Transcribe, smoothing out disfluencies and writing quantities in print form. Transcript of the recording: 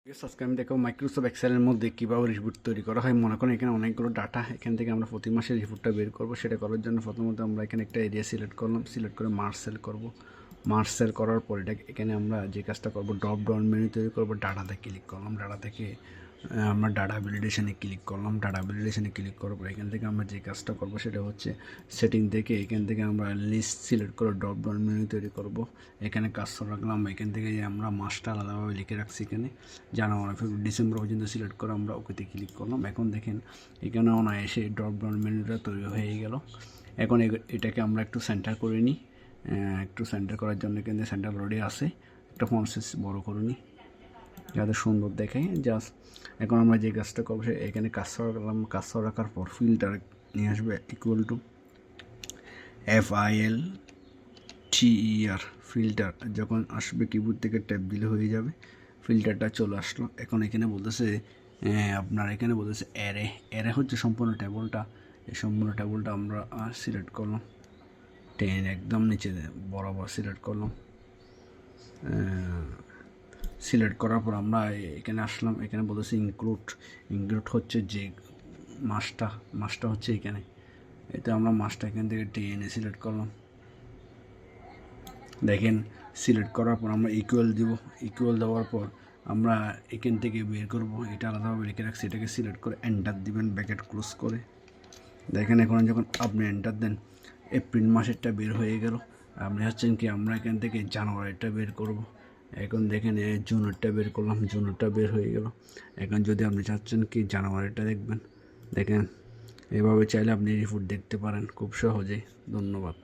আজকে আমি দেখো মাইক্রোসফট এক্সেলের মধ্যে কীভাবে রিপোর্ট তৈরি করা হয়। মনে করেন এখানে অনেকগুলো ডাটা, এখান থেকে আমরা প্রতি মাসে রিপোর্টটা বের করব। সেটা করার জন্য প্রথমত আমরা এখানে একটা এরিয়া সিলেক্ট করলাম, সিলেক্ট করে মার্জ সেল করব। মার্জ সেল করার পর এখানে আমরা যে কাজটা করব, ড্রপ ডাউন মেনু তৈরি করব। ডাটাতে ক্লিক করলাম, ডাটা থেকে আমরা ডাটা ভ্যালিডেশনে ক্লিক করলাম। ডাটা ভ্যালিডেশনে ক্লিক করার পর এখান থেকে আমরা যে কাজটা করব সেটা হচ্ছে সেটিং থেকে এখান থেকে আমরা লিস্ট সিলেক্ট করে ড্রপ ডাউন মেনু তৈরি করব। এখানে কাজ রাখলাম, এখান থেকে আমরা মাসটা আলাদাভাবে লিখে রাখছি। এখানে জানুয়ারি ফেব্রুয়ারি ডিসেম্বর পর্যন্ত সিলেক্ট করে আমরা ওকেতে ক্লিক করলাম। এখন দেখেন এখানে অনায়াসে ড্রপ ডাউন মেনুটা তৈরি হয়ে গেল। এখন এটাকে আমরা একটু সেন্টার করে নিই। একটু সেন্টার করার জন্য এখানে সেন্টার অলরেডি আছে, একটা ফন্ট সাইজ বড় করে নিই যাতে সুন্দর দেখে। জাস্ট এখন আমরা যে কাজটা করবো এখানে কাজটা রাখলাম। কাজটা রাখার পর ফিল্টার নিয়ে আসবে ইকুয়াল টু FILTER ফিল্টার। যখন আসবে কিবোর্ড থেকে ট্যাপ দিলে হয়ে যাবে, ফিল্টারটা চলে আসলো। এখন এখানে বলতেছে আপনার এখানে বলতেছে অ্যারে হচ্ছে সম্পূর্ণ টেবলটা। এই সম্পূর্ণ টেবলটা আমরা সিলেক্ট করলাম, একদম নিচে বরাবর সিলেক্ট করলাম। সিলেক্ট করার পর আমরা এখানে আসলাম। এখানে বলতেছে ইনক্লুড হচ্ছে যে মাসটা হচ্ছে এখানে। এটা আমরা মাসটা এখান থেকে টেনে সিলেক্ট করলাম। দেখেন সিলেক্ট করার পর আমরা ইকুয়াল দিব। ইকুয়াল দেওয়ার পর আমরা এখান থেকে বের করব। এটা আলাদাভাবে লিখে রাখছি, এটাকে সিলেক্ট করে এন্টার দিবেন, ব্র্যাকেট ক্লোজ করে। দেখেন এখন যখন আপনি এন্টার দেন এপ্রিল মাসেরটা বের হয়ে গেল। আপনি হচ্ছেন কি আমরা এখান থেকে জানুয়ারিটা বের করব। এখন দেখেন জুনেরটা বের করলাম, জুনেরটা বের হয়ে গেল। এখন যদি আপনি চাচ্ছেন কি জানুয়ারিটা দেখবেন, দেখেন এভাবে চাইলে আপনি রিপোর্ট দেখতে পারেন খুব সহজেই। ধন্যবাদ।